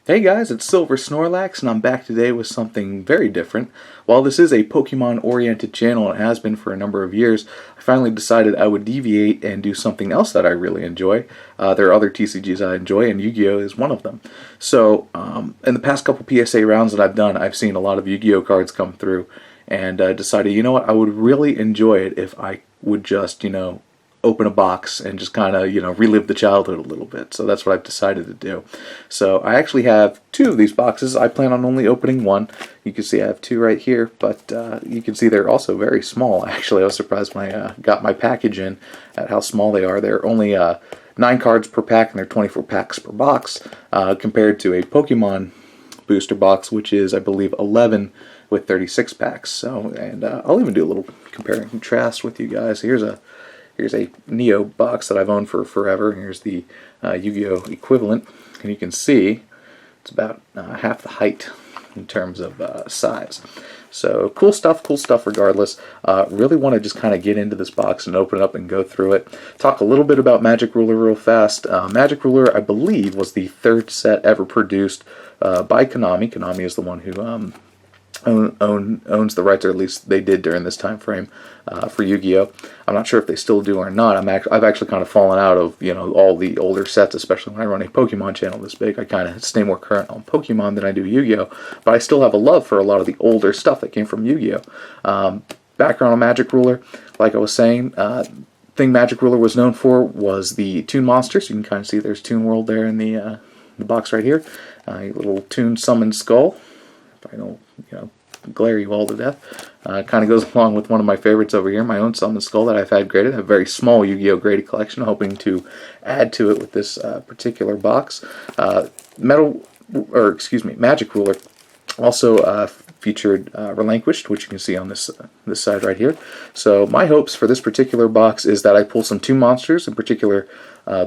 Hey guys, it's Silver Snorlax, and I'm back today with something very different. While this is a Pokemon-oriented channel, and it has been for a number of years, I finally decided I would deviate and do something else that I really enjoy. There are other TCGs I enjoy, and Yu-Gi-Oh! Is one of them. So, in the past couple PSA rounds that I've done, I've seen a lot of Yu-Gi-Oh! Cards come through, and decided, you know what, I would really enjoy it if I would just, open a box and just kind of, relive the childhood a little bit. So that's what I've decided to do. So I actually have two of these boxes. I plan on only opening one. You can see I have two right here, but you can see they're also very small. Actually, I was surprised when I got my package in at how small they are. They're only 9 cards per pack, and they're 24 packs per box, compared to a Pokemon booster box, which is, I believe, 11 with 36 packs. So, and I'll even do a little compare and contrast with you guys. Here's a Neo box that I've owned for forever. Here's the Yu-Gi-Oh! Equivalent, and you can see it's about half the height in terms of size. So cool stuff regardless. Really want to just kind of get into this box and open it up and go through it. Talk a little bit about Magic Ruler real fast. Magic Ruler, I believe, was the 3rd set ever produced by Konami. Konami is the one who owns the rights, or at least they did during this time frame for Yu-Gi-Oh! I'm not sure if they still do or not. I've actually kind of fallen out of all the older sets, especially when I run a Pokemon channel this big. I kind of stay more current on Pokemon than I do Yu-Gi-Oh! But I still have a love for a lot of the older stuff that came from Yu-Gi-Oh! Background on Magic Ruler, like I was saying, thing Magic Ruler was known for was the Toon Monsters. You can kind of see there's Toon World there in the box right here. A little Toon Summoned Skull. I don't, glare you all to death. Kind of goes along with one of my favorites over here, my own Summoned Skull that I've had graded. I have a very small Yu-Gi-Oh! Graded collection, hoping to add to it with this particular box. Magic Ruler also featured Relinquished, which you can see on this side right here. So my hopes for this particular box is that I pull some Toon monsters, in particular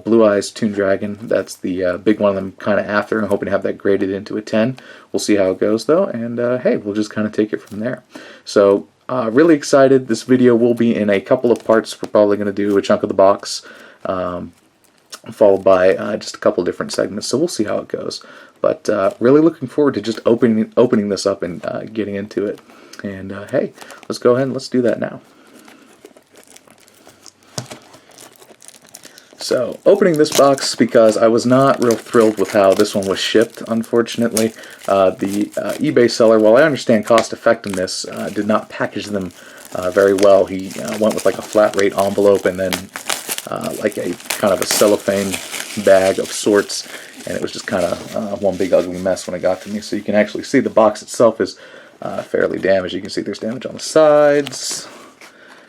Blue Eyes Toon Dragon. That's the big one I'm kind of after. I'm hoping to have that graded into a 10. We'll see how it goes though, and hey, we'll just kind of take it from there. So really excited. This video will be in a couple of parts. We're probably going to do a chunk of the box, followed by just a couple different segments, so we'll see how it goes. But really looking forward to just opening this up and getting into it. And hey, let's go ahead and let's do that now. So, opening this box because I was not real thrilled with how this one was shipped, unfortunately. The eBay seller, while I understand cost effectiveness, did not package them very well. He went with like a flat rate envelope and then like a kind of a cellophane bag of sorts, and it was just kind of one big ugly mess when it got to me. So you can actually see the box itself is fairly damaged. You can see there's damage on the sides,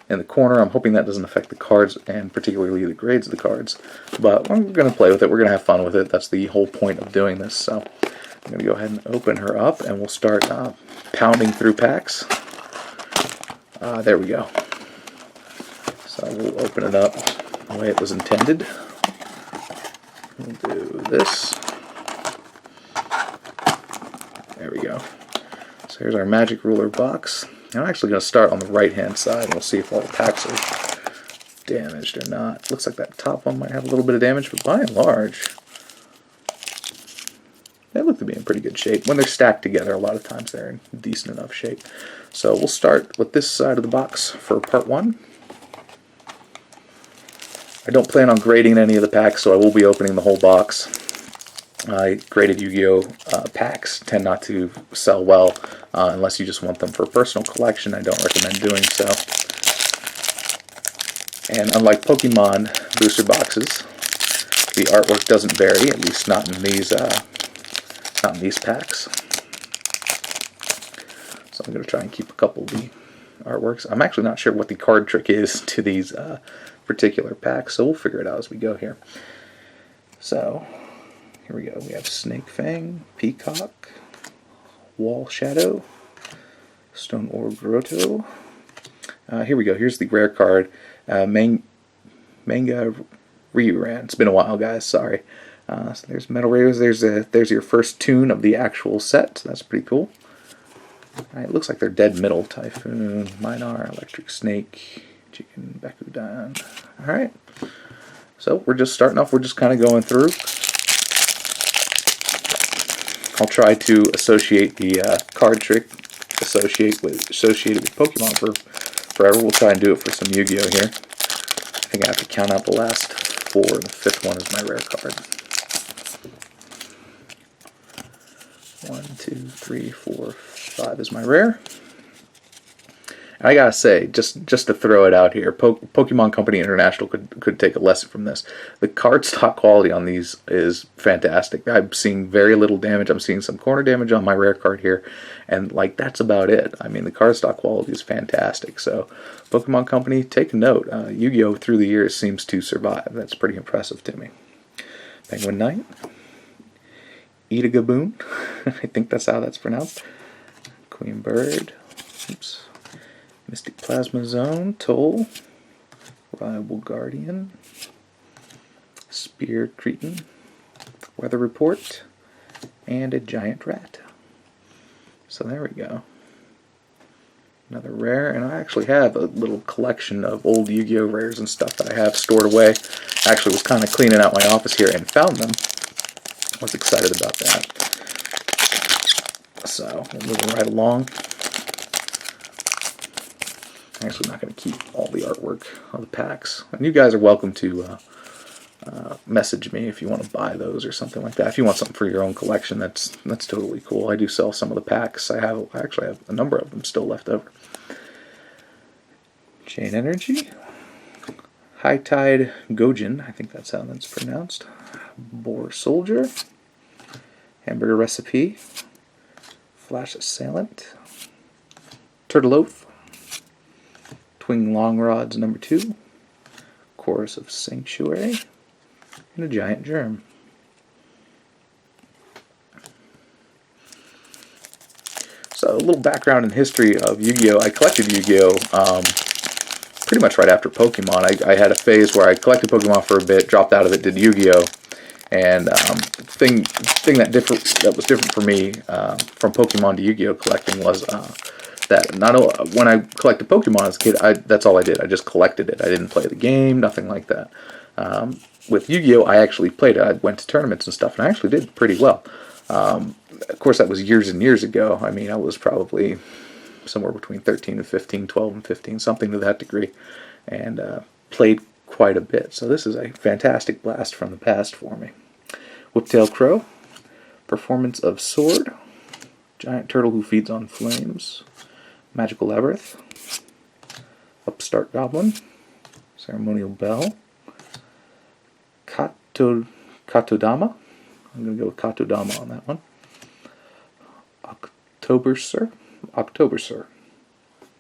in the corner. I'm hoping that doesn't affect the cards, and particularly the grades of the cards. But we're going to play with it. We're going to have fun with it. That's the whole point of doing this. So I'm going to go ahead and open her up, and we'll start pounding through packs. There we go. So we'll open it up the way it was intended. We'll do this. There we go. So here's our Magic Ruler box. I'm actually going to start on the right-hand side, and we'll see if all the packs are damaged or not. Looks like that top one might have a little bit of damage, but by and large, they look to be in pretty good shape. When they're stacked together, a lot of times they're in decent enough shape. So we'll start with this side of the box for part 1. I don't plan on grading any of the packs, so I will be opening the whole box. Graded Yu-Gi-Oh! Packs tend not to sell well unless you just want them for personal collection. I don't recommend doing so. And unlike Pokemon booster boxes, the artwork doesn't vary, at least not in these packs. So I'm going to try and keep a couple of the artworks. I'm actually not sure what the card trick is to these particular packs, so we'll figure it out as we go here. So here we go. We have Snake Fang, Peacock, Wall Shadow, Stone Orb Grotto. Here we go. Here's the rare card, Manga Ryuran. It's been a while, guys. Sorry. So there's Metal Rays. There's your first Toon of the actual set. So that's pretty cool. It looks like they're dead middle. Typhoon, Minar, Electric Snake, Chicken, Bakudan. All right. So we're just starting off. We're just kind of going through. I'll try to associate the card trick associated with Pokemon forever. We'll try and do it for some Yu-Gi-Oh here. I think I have to count out the last 4. The 5th one is my rare card. 1, 2, 3, 4, 5 is my rare. And I gotta say, just to throw it out here, Pokemon Company International could take a lesson from this. The card stock quality on these is fantastic. I'm seeing very little damage. I'm seeing some corner damage on my rare card here, and like that's about it. I mean, the card stock quality is fantastic. So, Pokemon Company, take a note. Yu-Gi-Oh! Through the years seems to survive. That's pretty impressive to me. Penguin Knight, Edagaboon, I think that's how that's pronounced. Queen Bird, oops. Mystic Plasma Zone, Toll, Rival Guardian, Spear Cretin, Weather Report, and a Giant Rat. So there we go. Another rare, and I actually have a little collection of old Yu-Gi-Oh! Rares and stuff that I have stored away. I actually was kind of cleaning out my office here and found them. I was excited about that. So, we're moving right along. I'm actually not going to keep all the artwork of the packs. And you guys are welcome to message me if you want to buy those or something like that. If you want something for your own collection, that's totally cool. I do sell some of the packs. I actually have a number of them still left over. Chain Energy, High Tide Gojin, I think that's how that's pronounced. Boar Soldier, Hamburger Recipe, Flash Assailant, Turtle Oath, Twin Long Rods number 2, Chorus of Sanctuary, and a Giant Germ. So a little background and history of Yu-Gi-Oh! I collected Yu-Gi-Oh! Pretty much right after Pokemon. I had a phase where I collected Pokemon for a bit, dropped out of it, did Yu-Gi-Oh! And thing that was different for me from Pokemon to Yu-Gi-Oh! Collecting was that not only, when I collected Pokemon as a kid, that's all I did. I just collected it. I didn't play the game, nothing like that. With Yu-Gi-Oh! I actually played it. I went to tournaments and stuff, and I actually did pretty well. Of course, that was years and years ago. I mean, I was probably somewhere between 13 and 15, 12 and 15, something to that degree, and played quite a bit. So this is a fantastic blast from the past for me. Whiptail Crow, Performance of Sword, Giant Turtle Who Feeds on Flames, Magical Labyrinth, Upstart Goblin, Ceremonial Bell, Katodama. I'm going to go with Katodama on that one. October Sir.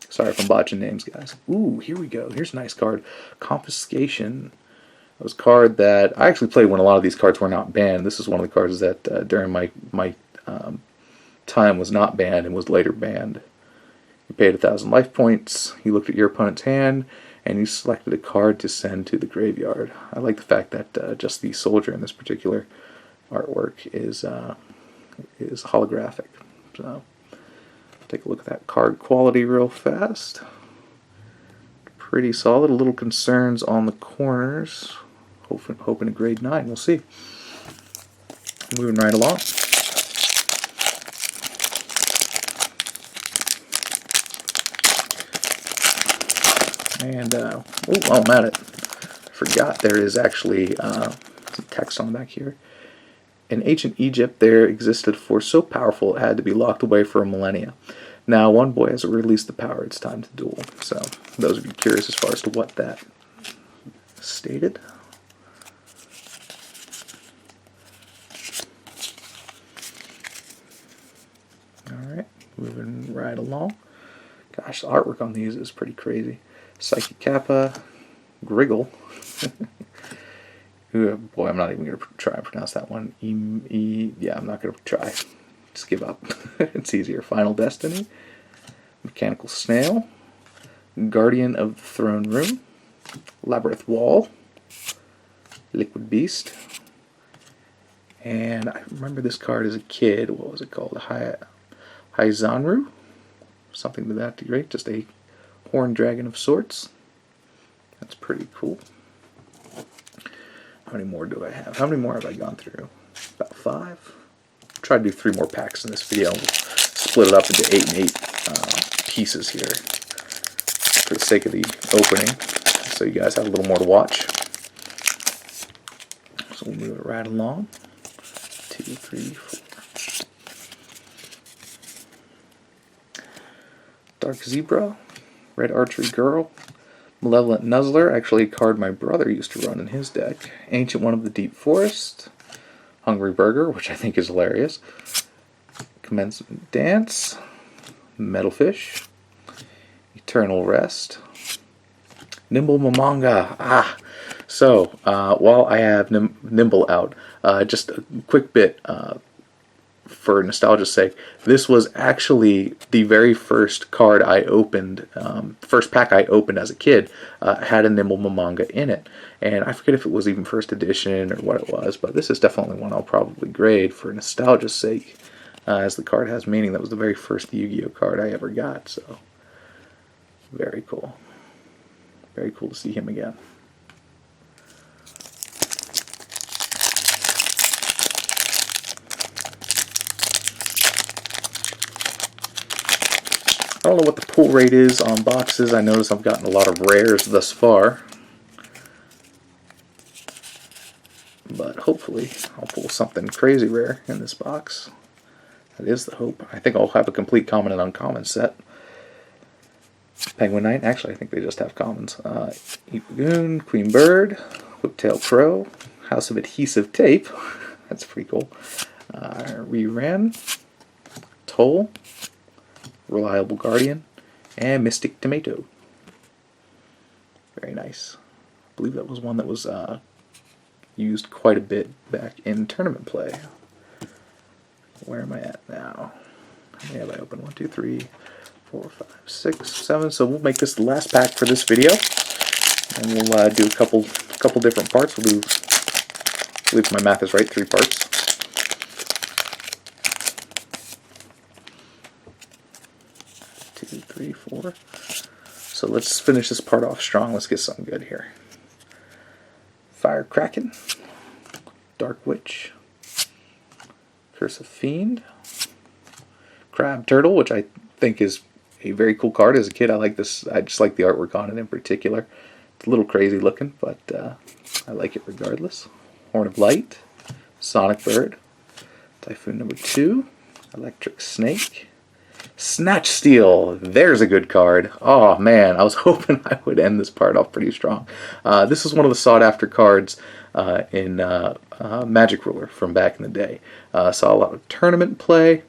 Sorry if I'm botching names, guys. Ooh, here we go. Here's a nice card. Confiscation. It was a card that I actually played when a lot of these cards were not banned. This is one of the cards that during my time was not banned and was later banned. You paid 1,000 life points, you looked at your opponent's hand, and you selected a card to send to the graveyard. I like the fact that just the soldier in this particular artwork is holographic. So, take a look at that card quality real fast. Pretty solid. A little concerns on the corners. Hoping a grade 9. We'll see. Moving right along. And, oh, I'm at it. I forgot there is actually some text on the back here. In ancient Egypt, there existed a force so powerful it had to be locked away for a millennia. Now, one boy has released the power. It's time to duel. So, those of you curious as far as to what that stated. Alright, moving right along. Gosh, the artwork on these is pretty crazy. Psychic Kappa, Griggle. Boy, I'm not even going to try and pronounce that one. Yeah, I'm not going to try. Just give up. It's easier. Final Destiny, Mechanical Snail, Guardian of the Throne Room, Labyrinth Wall, Liquid Beast, and I remember this card as a kid. What was it called? Haizanru? Something to that degree. Just a horned dragon of sorts. That's pretty cool. How many more do I have? How many more have I gone through? About 5? try to do 3 more packs in this video. We'll split it up into 8 and 8 pieces here for the sake of the opening, so you guys have a little more to watch. So we'll move it right along. 2, 3, 4. Dark Zebra, Red Archery Girl, Malevolent Nuzzler, actually a card my brother used to run in his deck. Ancient One of the Deep Forest, Hungry Burger, which I think is hilarious, Commencement Dance, Metalfish, Eternal Rest, Nimble Momonga. So while I have Nimble out, just a quick bit for nostalgia's sake, this was actually the very first card I opened, first pack I opened as a kid, had a Nimble Momonga in it. And I forget if it was even first edition or what it was, but this is definitely one I'll probably grade for nostalgia's sake, as the card has meaning. That was the very first Yu-Gi-Oh card I ever got, so very cool. Very cool to see him again. I don't know what the pull rate is on boxes. I notice I've gotten a lot of rares thus far, but hopefully I'll pull something crazy rare in this box. That is the hope. I think I'll have a complete common and uncommon set. Penguin Knight, actually I think they just have commons. Eagoon, Queen Bird, Whiptail Crow, House of Adhesive Tape, that's pretty cool. Reran, Toll, Reliable Guardian, and Mystic Tomato. Very nice. I believe that was one that was used quite a bit back in tournament play. Where am I at now? How many have I opened? 1, 2, 3, 4, 5, 6, 7. So we'll make this the last pack for this video, and we'll do a couple different parts. We'll do, I believe my math is right, 3 parts. Two, 3, 4. So let's finish this part off strong. Let's get something good here. Fire Kraken, Dark Witch, Curse of Fiend, Crab Turtle, which I think is a very cool card. As a kid, I like this. I just like the artwork on it in particular. It's a little crazy looking, but I like it regardless. Horn of Light, Sonic Bird, Typhoon number 2, Electric Snake, Snatch Steal. There's a good card. Oh man, I was hoping I would end this part off pretty strong. This is one of the sought after cards in Magic Ruler from back in the day. Saw a lot of tournament play.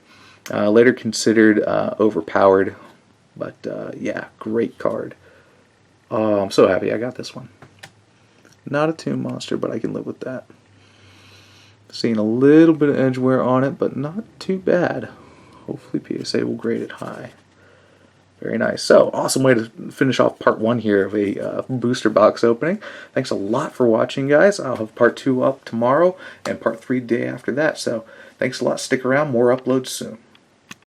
Later considered overpowered, but yeah, great card. Oh, I'm so happy I got this one. Not a Tomb Monster, but I can live with that. Seeing a little bit of edge wear on it, but not too bad. Hopefully PSA will grade it high. Very nice. So, awesome way to finish off part 1 here of a booster box opening. Thanks a lot for watching, guys. I'll have part 2 up tomorrow and part 3 the day after that. So, thanks a lot. Stick around. More uploads soon.